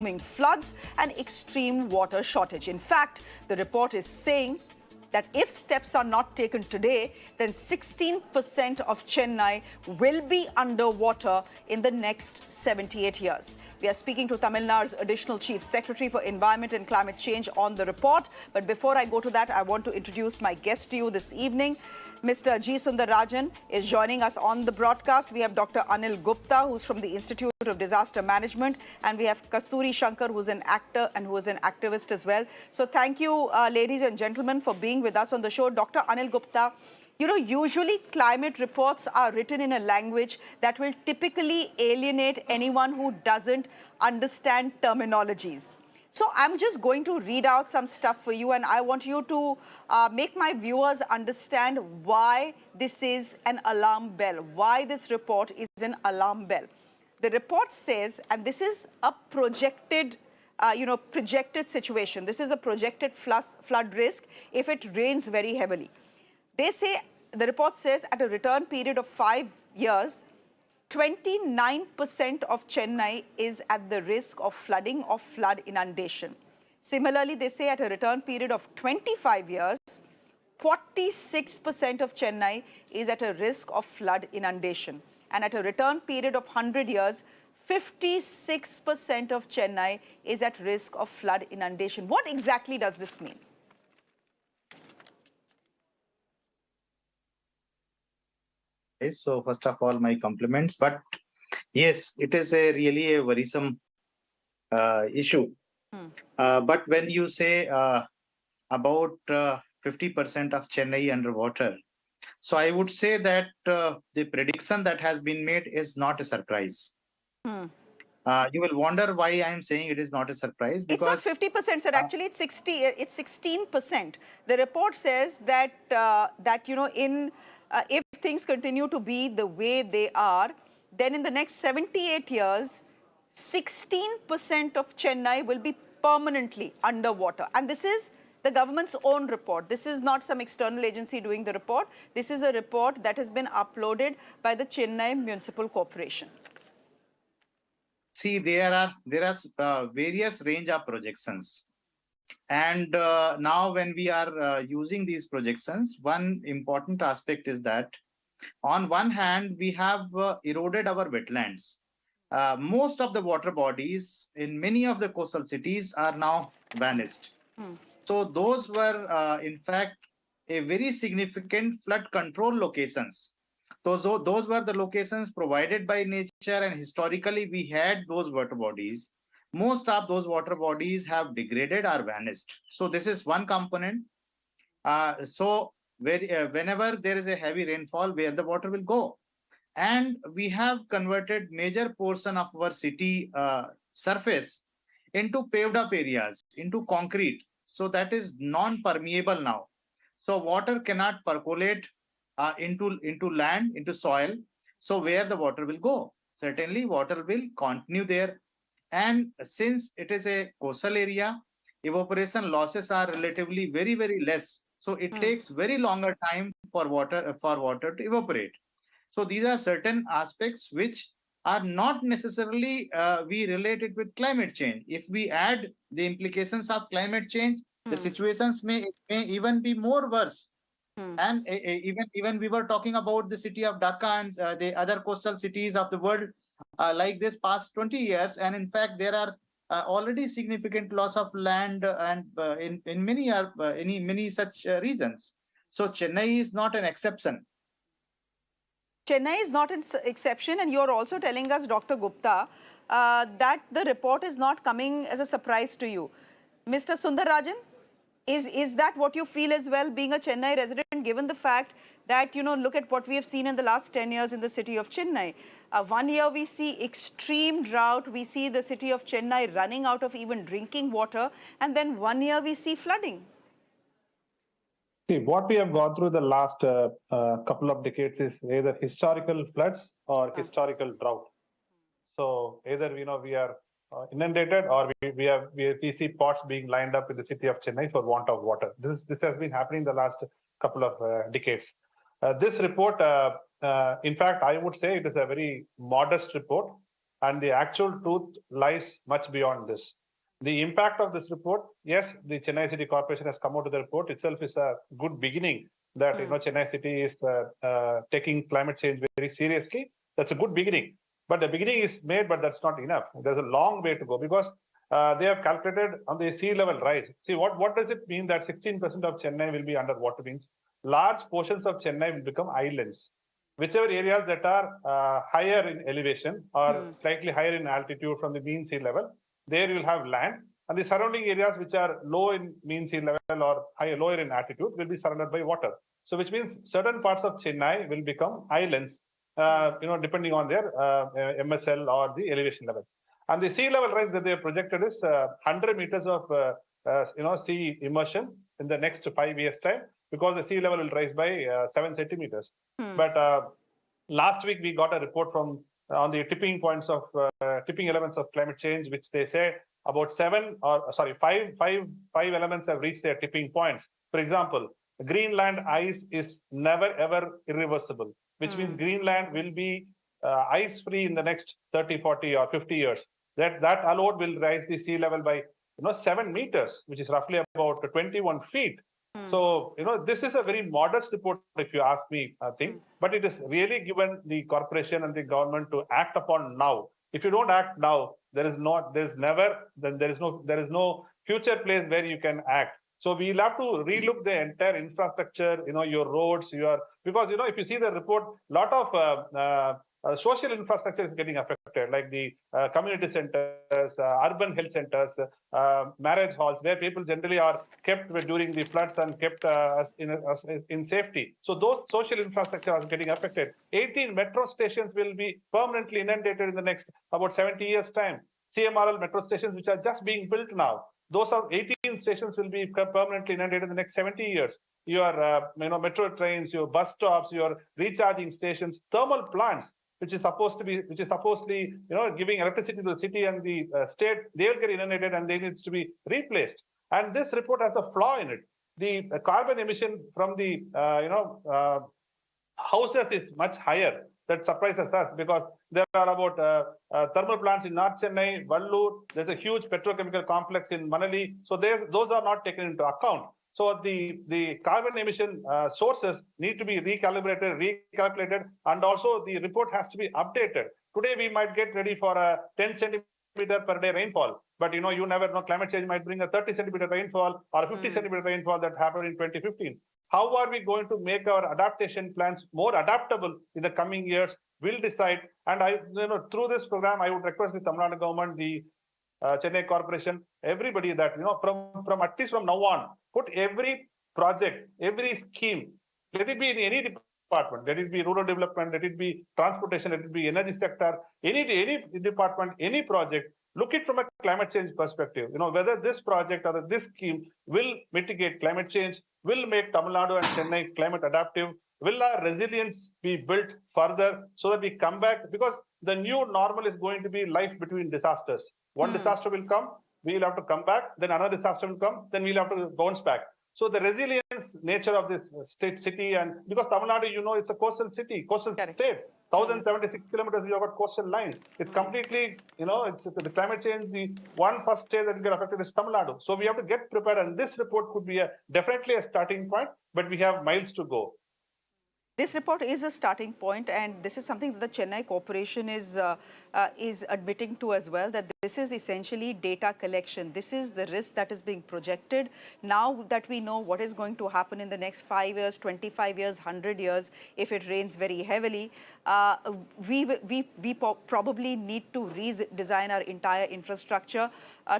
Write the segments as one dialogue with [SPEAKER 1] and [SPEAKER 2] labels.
[SPEAKER 1] floods and extreme water shortage. In fact, the report is saying that if steps are not taken today, then 16% of Chennai will be underwater in the next 78 years. We are speaking to Tamil Nadu's Additional Chief Secretary for Environment and Climate Change on the report. But before I go to that, I want to introduce my guest to you this evening. Mr. G. Sundarrajan is joining us on the broadcast. We have Dr. Anil Gupta, who's from the Institute of Disaster Management, and we have Kasturi Shanker, who's an actor and who is an activist as well. So thank you, ladies and gentlemen, for being with us on the show. Dr. Anil Gupta, usually climate reports are written in a language that will typically alienate anyone who doesn't understand terminologies. So I'm just going to read out some stuff for you, and I want you to make my viewers understand why this is an alarm bell, why this report is an alarm bell. The report says, and this is a projected situation. This is a projected flood risk if it rains very heavily. They say, the report says, at a return period of 5 years, 29% of Chennai is at the risk of flooding or flood inundation. Similarly, they say at a return period of 25 years, 46% of Chennai is at a risk of flood inundation. And at a return period of 100 years, 56% of Chennai is at risk of flood inundation. What exactly does this mean?
[SPEAKER 2] So first of all, my compliments. But yes, it is really a worrisome issue. But when you say about 50% of Chennai underwater, so I would say that the prediction that has been made is not a surprise. You will wonder why I am saying it is not a surprise. Because
[SPEAKER 1] it's not 50%, sir. Actually, it's 16%. The report says that if things continue to be the way they are, then in the next 78 years, 16% of Chennai will be permanently underwater. And this is the government's own report. This is not some external agency doing the report. This is a report that has been uploaded by the Chennai Municipal Corporation.
[SPEAKER 2] See, there are various range of projections. And now when we are using these projections, one important aspect is that on one hand, we have eroded our wetlands. Most of the water bodies in many of the coastal cities are now vanished. So those were, in fact, a very significant flood control locations. Those were the locations provided by nature, and historically we had those water bodies. Most of those water bodies have degraded or vanished. So this is one component. So whenever there is a heavy rainfall, where the water will go. And we have converted major portion of our city surface into paved up areas, into concrete. So that is non-permeable now. So water cannot percolate into land, into soil. So where the water will go? Certainly water will continue there. And since it is a coastal area, evaporation losses are relatively very, very less. So it takes very longer time for water to evaporate. So these are certain aspects which are not necessarily we related with climate change. If we add the implications of climate change, the situations may even be more worse. And even we were talking about the city of Dhaka and the other coastal cities of the world like this past 20 years. And in fact, there are already significant loss of land and in many such regions. So Chennai is not an exception.
[SPEAKER 1] Chennai is not an exception, and you're also telling us, Dr. Gupta, that the report is not coming as a surprise to you. Mr. Sundarrajan, is that what you feel as well, being a Chennai resident, given the fact that, look at what we have seen in the last 10 years in the city of Chennai. 1 year we see extreme drought, we see the city of Chennai running out of even drinking water, and then 1 year we see flooding.
[SPEAKER 3] See, what we have gone through the last couple of decades is either historical floods or historical drought. So either we are inundated, or we see pots being lined up in the city of Chennai for want of water. This has been happening the last couple of decades. This report, in fact, I would say it is a very modest report. and the actual truth lies much beyond this. The impact of this report, yes, the Chennai City Corporation has come out with the report itself is a good beginning that Chennai City is taking climate change very seriously. That's a good beginning. But the beginning is made, but that's not enough. There's a long way to go because they have calculated on the sea level rise. See, what does it mean that 16% of Chennai will be underwater means? Large portions of Chennai will become islands. Whichever areas that are higher in elevation or slightly higher in altitude from the mean sea level, there you'll have land, and the surrounding areas which are low in mean sea level or lower in altitude will be surrounded by water. So which means certain parts of Chennai will become islands, depending on their MSL or the elevation levels. And the sea level rise that they have projected is 100 meters of sea immersion in the next 5 years time, because the sea level will rise by 7 centimeters. But last week we got a report from on the tipping elements of climate change, which they say about five elements have reached their tipping points. For example, Greenland ice is never ever irreversible, which means Greenland will be ice free in the next 30, 40 or 50 years. That alone will rise the sea level by 7 meters, which is roughly about 21 feet. So, this is a very modest report, if you ask me, I think, but it is really given the corporation and the government to act upon now. If you don't act now, there is no future place where you can act. So we'll have to relook the entire infrastructure, your roads, because, if you see the report, lot of social infrastructure is getting affected, like the community centers, urban health centers, marriage halls, where people generally are kept during the floods and kept in safety. So those social infrastructure are getting affected. 18 metro stations will be permanently inundated in the next about 70 years' time. CMRL metro stations, which are just being built now, those are 18 stations will be permanently inundated in the next 70 years. Your metro trains, your bus stops, your recharging stations, thermal plants, which is supposedly giving electricity to the city and the state, they will get inundated and they needs to be replaced. And this report has a flaw in it. The carbon emission from the houses is much higher. That surprises us because there are about thermal plants in North Chennai, Vallur. There's a huge petrochemical complex in Manali. So those are not taken into account. So the carbon emission sources need to be recalculated, and also the report has to be updated. Today we might get ready for a 10 centimeter per day rainfall, but you never know. Climate change might bring a 30 centimeter rainfall or a 50 centimeter rainfall that happened in 2015. How are we going to make our adaptation plans more adaptable in the coming years? We'll decide. And through this program, I would request the Tamil Nadu government, the Chennai Corporation, everybody that from at least from now on, put every project, every scheme, let it be in any department, let it be rural development, let it be transportation, let it be energy sector, any department, any project. Look it from a climate change perspective. Whether this project or this scheme will mitigate climate change, will make Tamil Nadu and Chennai climate adaptive, will our resilience be built further so that we come back? Because the new normal is going to be life between disasters. One disaster will come, we will have to come back, then another disaster will come, then we'll have to bounce back. So the resilience nature of this city, and because Tamil Nadu, it's a coastal city, coastal state. 1,076 kilometers, we have got coastal lines. It's completely, it's the climate change. The one first state that will get affected is Tamil Nadu. So we have to get prepared, and this report could be definitely a starting point, but we have miles to go.
[SPEAKER 1] This report is a starting point, and this is something that the Chennai Corporation is admitting to as well, that this is essentially data collection. This is the risk that is being projected. Now that we know what is going to happen in the next 5 years, 25 years, 100 years, if it rains very heavily, we probably need to redesign our entire infrastructure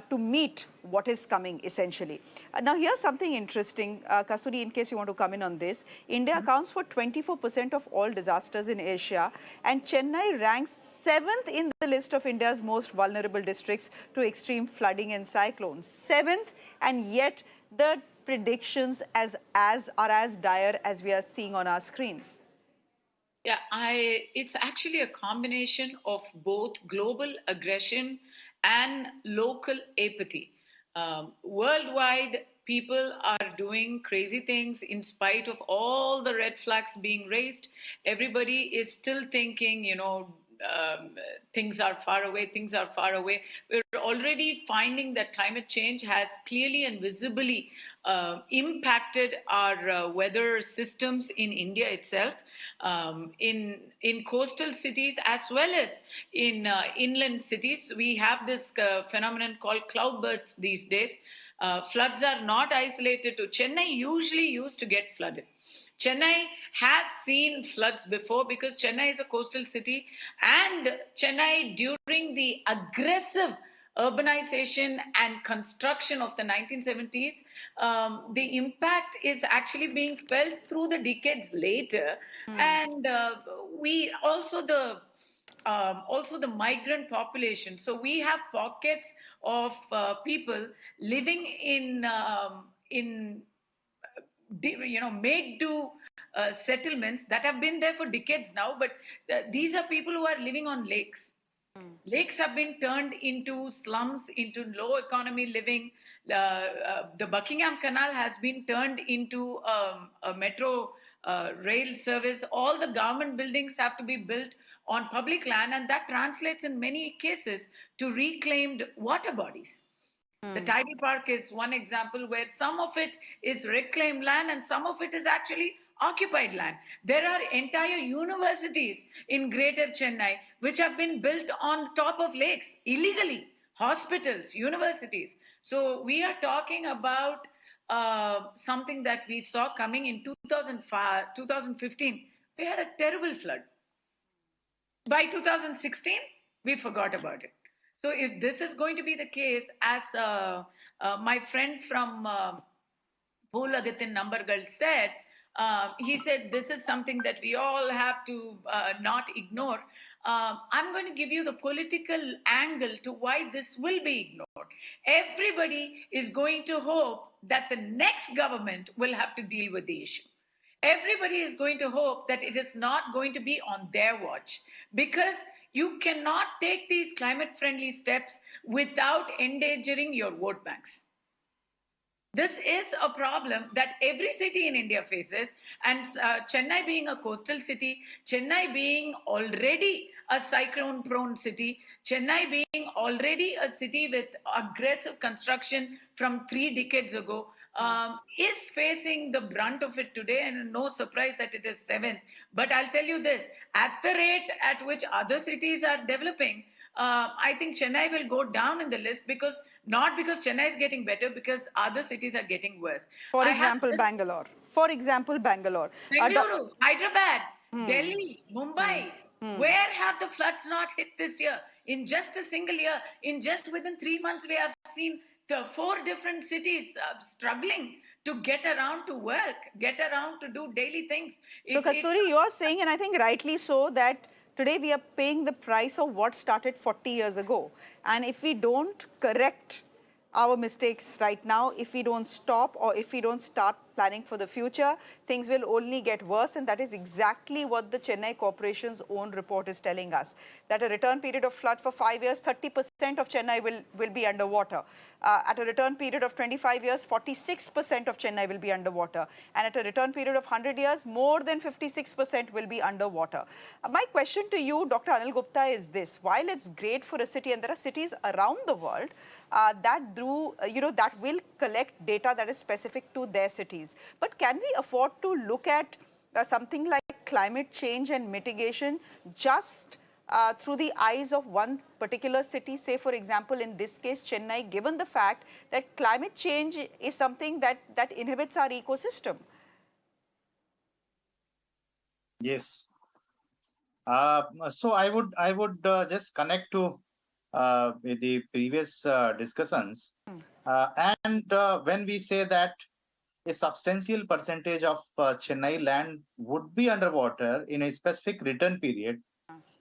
[SPEAKER 1] to meet what is coming, essentially. Now, here's something interesting, Kasturi, in case you want to come in on this. India accounts for 24% of all disasters in Asia, and Chennai ranks 7th in the list of India's most vulnerable districts to extreme flooding and cyclones. 7th, and yet the predictions are as dire as we are seeing on our screens.
[SPEAKER 4] Yeah, it's actually a combination of both global aggression and local apathy. Worldwide, people are doing crazy things in spite of all the red flags being raised. Everybody is still thinking, things are far away, things are far away. We're already finding that climate change has clearly and visibly impacted our weather systems in India itself, in coastal cities as well as in inland cities. We have this phenomenon called cloudbursts these days. Floods are not isolated to Chennai. Usually used to get flooded. Chennai has seen floods before because Chennai is a coastal city, and Chennai, during the aggressive urbanization and construction of the 1970s, the impact is actually being felt through the decades later. And we also the migrant population. So we have pockets of people living in make do settlements that have been there for decades now, but these are people who are living on lakes. Lakes have been turned into slums, into low economy living. The Buckingham Canal has been turned into a metro rail service. All the government buildings have to be built on public land, and that translates in many cases to reclaimed water bodies. The tidal park is one example where some of it is reclaimed land and some of it is actually occupied land. There are entire universities in Greater Chennai which have been built on top of lakes illegally, hospitals, universities. So we are talking about something that we saw coming in 2005, 2015. We had a terrible flood. By 2016, we forgot about it. So if this is going to be the case, as my friend from Poovulagin Nanbargal said, he said this is something that we all have to not ignore. I'm going to give you the political angle to why this will be ignored. Everybody is going to hope that the next government will have to deal with the issue. Everybody is going to hope that it is not going to be on their watch, because you cannot take these climate friendly steps without endangering your vote banks. This is a problem that every city in India faces, and Chennai being a coastal city, Chennai being already a cyclone prone city, Chennai being already a city with aggressive construction from 3 decades ago, is facing the brunt of it today, and no surprise that it is 7th. But I'll tell you this, at the rate at which other cities are developing, I think Chennai will go down in the list, not because Chennai is getting better, because other cities are getting worse.
[SPEAKER 1] For example, Bangalore. For example, Bangalore.
[SPEAKER 4] Bengaluru, Hyderabad, Delhi, Mumbai. Where have the floods not hit this year? In just a single year, within 3 months, we have seen the 4 different cities struggling to get around to work, get around to do daily things.
[SPEAKER 1] So Kasturi, you are saying, and I think rightly so, that today we are paying the price of what started 40 years ago. And if we don't correct our mistakes right now, if we don't stop, or if we don't start planning for the future, things will only get worse. And that is exactly what the Chennai Corporation's own report is telling us. That a return period of flood for 5 years, 30% of Chennai will be underwater. At a return period of 25 years, 46% of Chennai will be underwater. And at a return period of 100 years, more than 56% will be underwater. My question to you, Dr. Anil Gupta, is this. While it's great for a city, and there are cities around the world that will collect data that is specific to their cities. But can we afford to look at something like climate change and mitigation just through the eyes of one particular city? Say, for example, in this case, Chennai, given the fact that climate change is something that inhibits our ecosystem.
[SPEAKER 2] Yes. So I would just connect to with the previous discussions. And when we say that a substantial percentage of Chennai land would be underwater in a specific return period,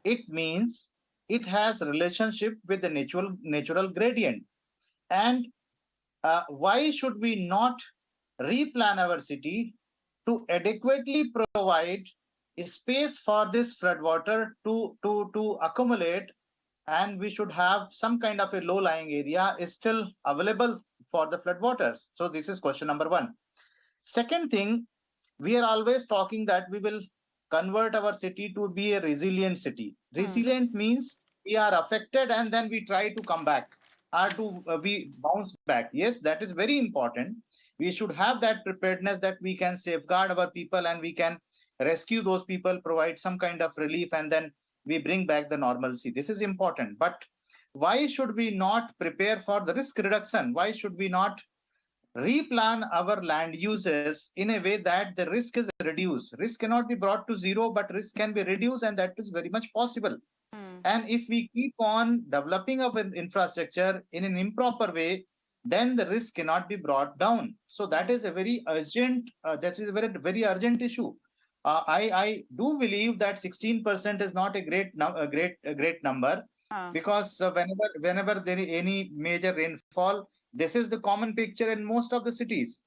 [SPEAKER 2] it means it has relationship with the natural gradient. And why should we not replan our city to adequately provide a space for this floodwater to accumulate, and we should have some kind of a low-lying area is still available for the floodwaters. So this is question number 1. Second thing, we are always talking that we will convert our city to be a resilient city. Resilient means we are affected and then we try to come back or to we bounce back. Yes, that is very important. We should have that preparedness that we can safeguard our people and we can rescue those people, provide some kind of relief, and then we bring back the normalcy. This is important. But why should we not prepare for the risk reduction? Why should we not replan our land uses in a way that the risk is reduced? Risk cannot be brought to zero, but risk can be reduced, and that is very much possible. And if we keep on developing our infrastructure in an improper way, then the risk cannot be brought down. So that is a very urgent. That is a very urgent issue. I do believe that 16% is not a great number, because whenever there is any major rainfall, this is the common picture in most of the cities.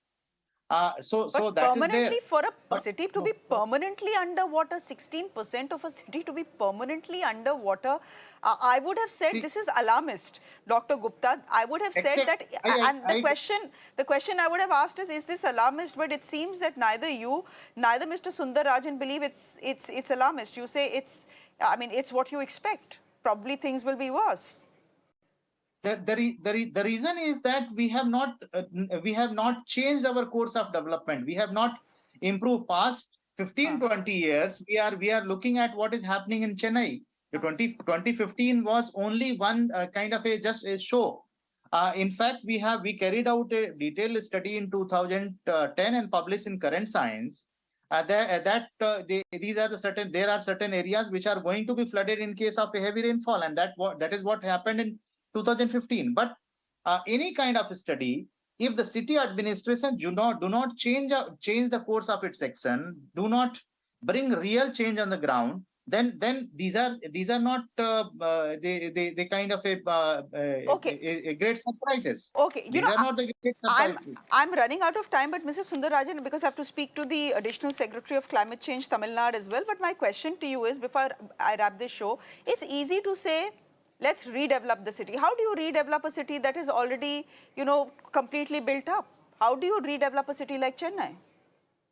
[SPEAKER 2] So
[SPEAKER 1] But
[SPEAKER 2] that is
[SPEAKER 1] permanently,
[SPEAKER 2] there.
[SPEAKER 1] for a city to be permanently underwater, 16% of a city to be permanently underwater, I would have said this is alarmist, Dr. Gupta. I would have said that, and the question I would have asked is this alarmist? But it seems that neither you, neither Mr. Sundarrajan believe it's alarmist. You say it's what you expect. Probably things will be worse.
[SPEAKER 2] The reason is that we have not changed our course of development. We have not improved. Past 15-20 years, we are looking at what is happening in Chennai. The 2015 was only one kind of just a show. In fact, we carried out a detailed study in 2010 and published in Current Science. There are certain areas which are going to be flooded in case of a heavy rainfall, and that is what happened in 2015. But any kind of study, if the city administration do not change the course of its action, do not bring real change on the ground, then these are not the kind of a great surprises.
[SPEAKER 1] Okay,
[SPEAKER 2] these are not the great surprises.
[SPEAKER 1] I'm running out of time, but Mr. Sundarrajan, because I have to speak to the Additional Secretary of Climate Change, Tamil Nadu as well. But my question to you is, before I wrap this show, it's easy to say, let's redevelop the city. How do you redevelop a city that is already, completely built up? How do you redevelop a city like Chennai?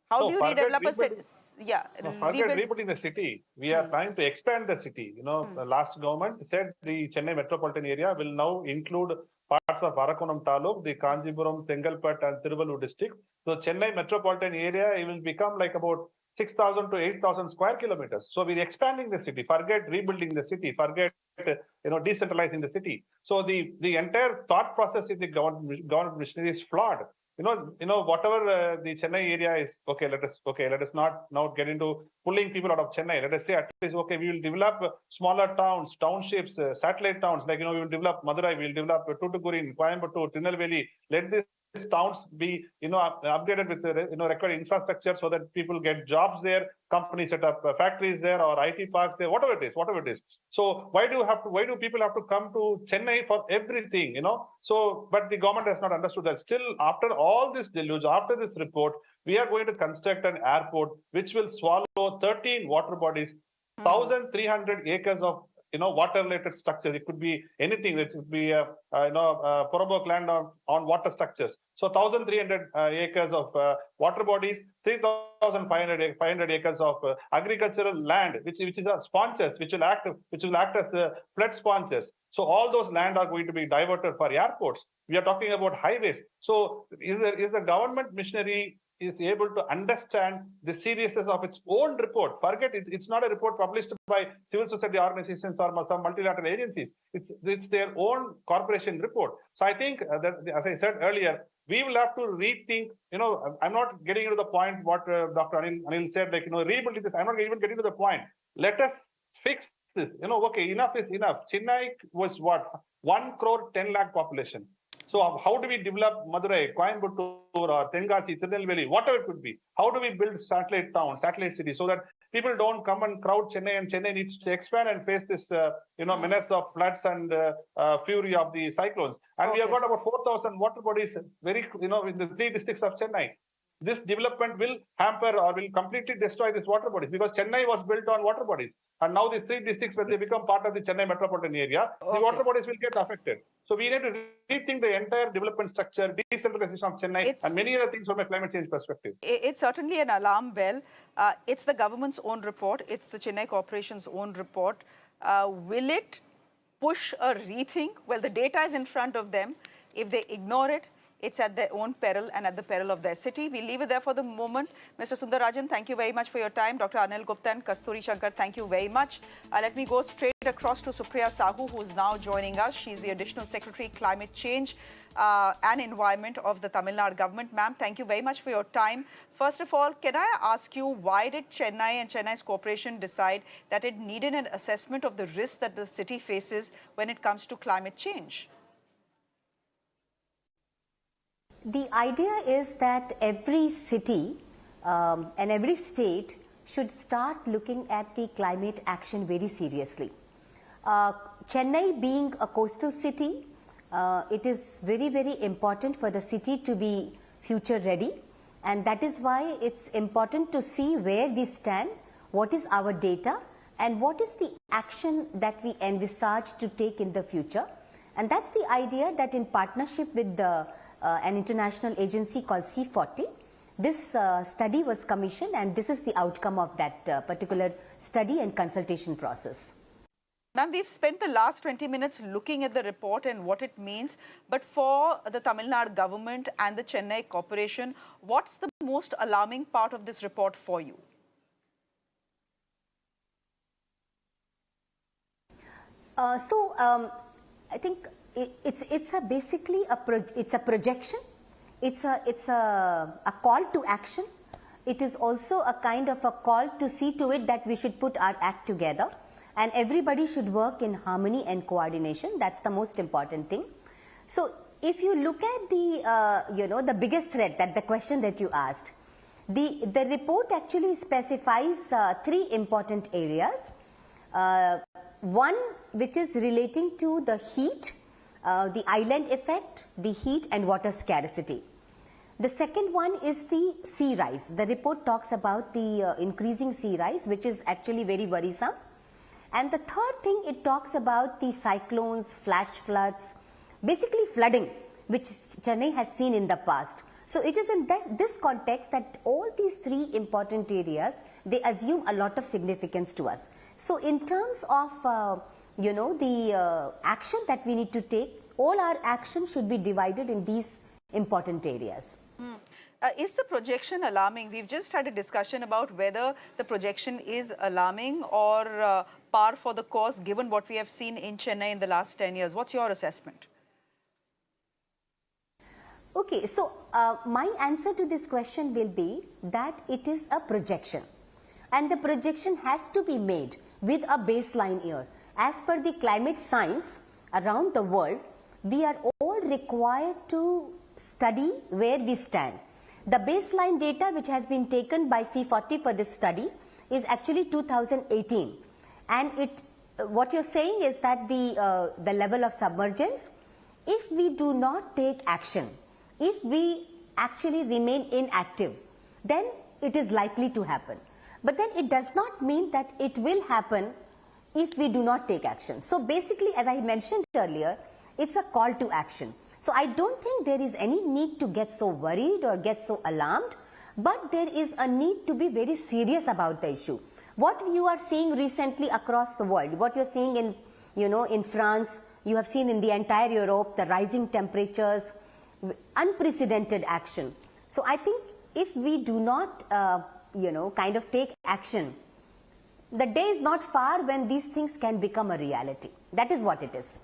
[SPEAKER 1] How do you redevelop a city?
[SPEAKER 3] Rebuilding the city. We are trying to expand the city. The last government said the Chennai metropolitan area will now include parts of Arakonam Taluk, the Kanjipuram, Tengalpat, and Tiruvallur district. So Chennai metropolitan area will become like about 6,000 to 8,000 square kilometers. So we're expanding the city. Forget rebuilding the city. Forget decentralizing the city. So the entire thought process in the government machinery is flawed. Whatever the Chennai area is, let us not now get into pulling people out of Chennai. Let us say at least, we will develop smaller towns, townships, satellite towns, like, we will develop Madurai, we will develop Tuticorin, Coimbatore, Tirunelveli. Let these towns be, upgraded with, required infrastructure so that people get jobs there, companies set up factories there or IT parks there, whatever it is. So why do people have to come to Chennai for everything, So, but the government has not understood that. Still, after all this deluge, after this report, we are going to construct an airport which will swallow 13 water bodies, 1,300 acres of water-related structures. It could be anything. It could be Porobok land on water structures. So 1,300 acres of water bodies, 3,500 acres of agricultural land, which is sponsors, which will act as flood sponsors. So all those land are going to be diverted for airports. We are talking about highways. So is the government machinery is able to understand the seriousness of its own report? Forget it, it's not a report published by civil society organizations or some multilateral agencies. It's their own corporation report. So I think that, as I said earlier, we will have to rethink. I'm not getting into the point what Dr. Anil said, rebuilding this. I'm not even getting to the point. Let us fix this. Enough is enough. Chennai was what? 1 crore 10 lakh population. So how do we develop Madurai, Coimbatore, or Tenkasi, Tirunelveli, whatever it could be? How do we build satellite towns, satellite cities, so that people don't come and crowd Chennai, and Chennai needs to expand and face this, menace of floods and fury of the cyclones. And we have got about 4,000 water bodies, in the 3 districts of Chennai. This development will hamper or will completely destroy these water bodies, because Chennai was built on water bodies. And now these 3 districts, when they become part of the Chennai metropolitan area, the water bodies will get affected. So we need to rethink the entire development structure, decentralization of Chennai, and many other things from a climate change perspective.
[SPEAKER 1] It's certainly an alarm bell. It's the government's own report. It's the Chennai Corporation's own report. Will it push a rethink? Well, the data is in front of them. If they ignore it, it's at their own peril and at the peril of their city. We leave it there for the moment. Mr. Sundarrajan, thank you very much for your time. Dr. Anil Gupta and Kasturi Shanker, thank you very much. Let me go straight across to Supriya Sahu, who is now joining us. She's the Additional Secretary, Climate Change and Environment of the Tamil Nadu government. Ma'am, thank you very much for your time. First of all, can I ask you, why did Chennai and Chennai's corporation decide that it needed an assessment of the risk that the city faces when it comes to climate change?
[SPEAKER 5] The idea is that every city and every state should start looking at the climate action very seriously. Chennai being a coastal city, it is very, very important for the city to be future ready, and that is why it's important to see where we stand, what is our data, and what is the action that we envisage to take in the future. And that's the idea that in partnership with an international agency called C40, this study was commissioned, and this is the outcome of that particular study and consultation process.
[SPEAKER 1] Ma'am, we've spent the last 20 minutes looking at the report and what it means, but for the Tamil Nadu government and the Chennai Corporation, what's the most alarming part of this report for you?
[SPEAKER 5] I think it's basically a projection. It's a call to action. It is also a kind of a call to see to it that we should put our act together, and everybody should work in harmony and coordination. That's the most important thing. So if you look at the the biggest threat, that the question that you asked, the report actually specifies three important areas. One which is relating to the heat, the island effect, the heat and water scarcity. The second one is the sea rise. The report talks about the increasing sea rise, which is actually very worrisome. And the third thing, it talks about the cyclones, flash floods, basically flooding, which Chennai has seen in the past. So it is in this context that all these three important areas, they assume a lot of significance to us. So in terms of the action that we need to take, all our action should be divided in these important areas.
[SPEAKER 1] Is the projection alarming? We've just had a discussion about whether the projection is alarming or par for the course, given what we have seen in Chennai in the last 10 years. What's your assessment?
[SPEAKER 5] Okay, so my answer to this question will be that it is a projection, and the projection has to be made with a baseline year. As per the climate science around the world, we are all required to study where we stand. The baseline data which has been taken by C40 for this study is actually 2018, and what you're saying is that the level of submergence, if we do not take action, if we actually remain inactive, then it is likely to happen. But then it does not mean that it will happen if we do not take action. So basically, as I mentioned earlier, it's a call to action. So I don't think there is any need to get so worried or get so alarmed, but there is a need to be very serious about the issue. What you are seeing recently across the world, what you're seeing in, in France, you have seen in the entire Europe, the rising temperatures, unprecedented action. So I think if we do not, kind of take action, the day is not far when these things can become a reality. That is what it is.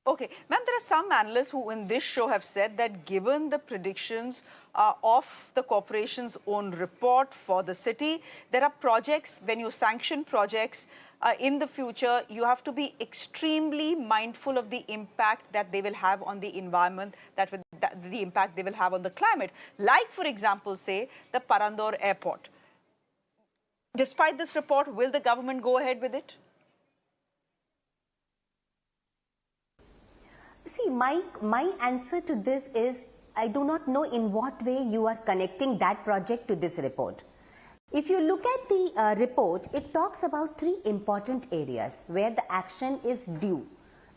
[SPEAKER 1] Okay, ma'am, there are some analysts who in this show have said that given the predictions of the corporation's own report for the city, there are projects, when you sanction projects in the future, you have to be extremely mindful of the impact that they will have on the environment, the impact they will have on the climate. Like, for example, say, the Parandur airport. Despite this report, will the government go ahead with it?
[SPEAKER 5] See, my answer to this is, I do not know in what way you are connecting that project to this report. If you look at the report, it talks about three important areas where the action is due.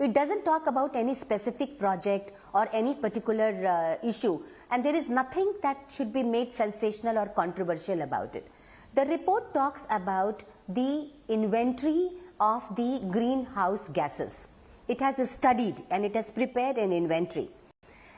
[SPEAKER 5] It doesn't talk about any specific project or any particular issue, and there is nothing that should be made sensational or controversial about it. The report talks about the inventory of the greenhouse gases. It has studied and it has prepared an inventory.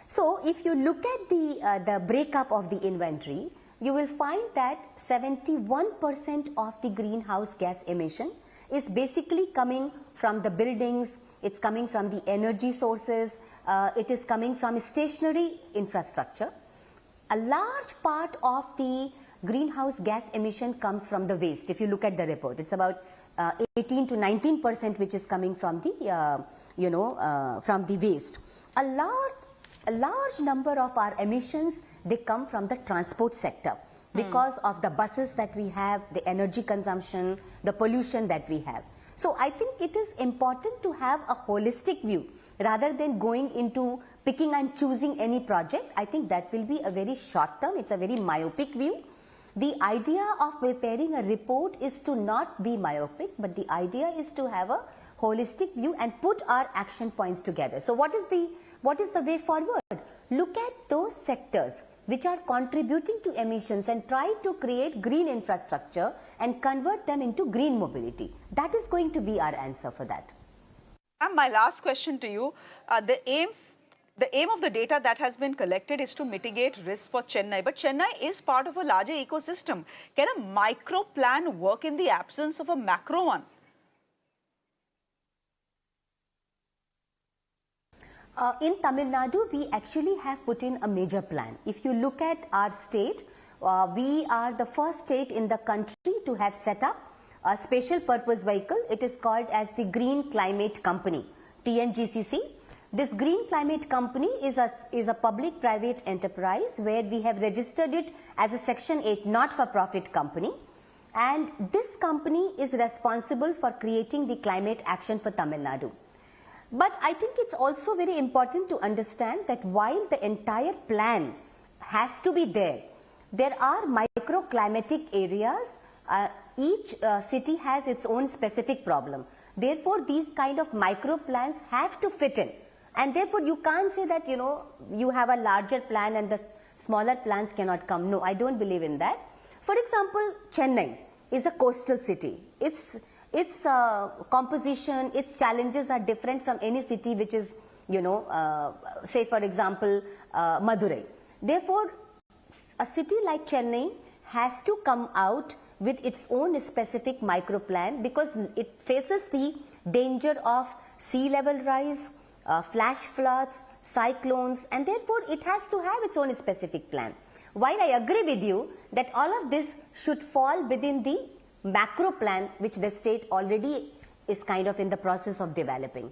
[SPEAKER 5] So if you look at the breakup of the inventory, you will find that 71% of the greenhouse gas emission is basically coming from the buildings, it's coming from the energy sources, it is coming from stationary infrastructure. A large part of the greenhouse gas emission comes from the waste. If you look at the report, it's about 18 to 19% which is coming from the, from the waste. A large number of our emissions, they come from the transport sector because of the buses that we have, the energy consumption, the pollution that we have. So I think it is important to have a holistic view rather than going into picking and choosing any project. I think that will be a very short term, it's a very myopic view. The idea of preparing a report is to not be myopic, but the idea is to have a holistic view and put our action points together. So what is the way forward? Look at those sectors which are contributing to emissions and try to create green infrastructure and convert them into green mobility. That is going to be our answer for that.
[SPEAKER 1] And my last question to you, the aim of the data that has been collected is to mitigate risk for Chennai, but Chennai is part of a larger ecosystem. Can a micro plan work in the absence of a macro one?
[SPEAKER 5] In Tamil Nadu, we actually have put in a major plan. If you look at our state, we are the first state in the country to have set up a special purpose vehicle. It is called as the Green Climate Company, TNGCC. This Green Climate Company is a public-private enterprise where we have registered it as a Section 8 not-for-profit company. And this company is responsible for creating the climate action for Tamil Nadu. But I think it's also very important to understand that while the entire plan has to be there, there are microclimatic areas. Each city has its own specific problem. Therefore, these kind of micro plans have to fit in. And therefore, you can't say that, you have a larger plan and the smaller plans cannot come. No, I don't believe in that. For example, Chennai is a coastal city. Its composition, its challenges are different from any city which is, say for example, Madurai. Therefore, a city like Chennai has to come out with its own specific micro plan because it faces the danger of sea level rise, flash floods, cyclones, and therefore it has to have its own specific plan. While I agree with you that all of this should fall within the macro plan which the state already is kind of in the process of developing.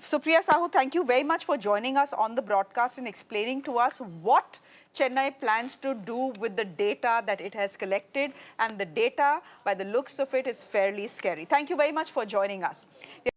[SPEAKER 1] Supriya Sahu, thank you very much for joining us on the broadcast and explaining to us what Chennai plans to do with the data that it has collected, and the data, by the looks of it, is fairly scary. Thank you very much for joining us.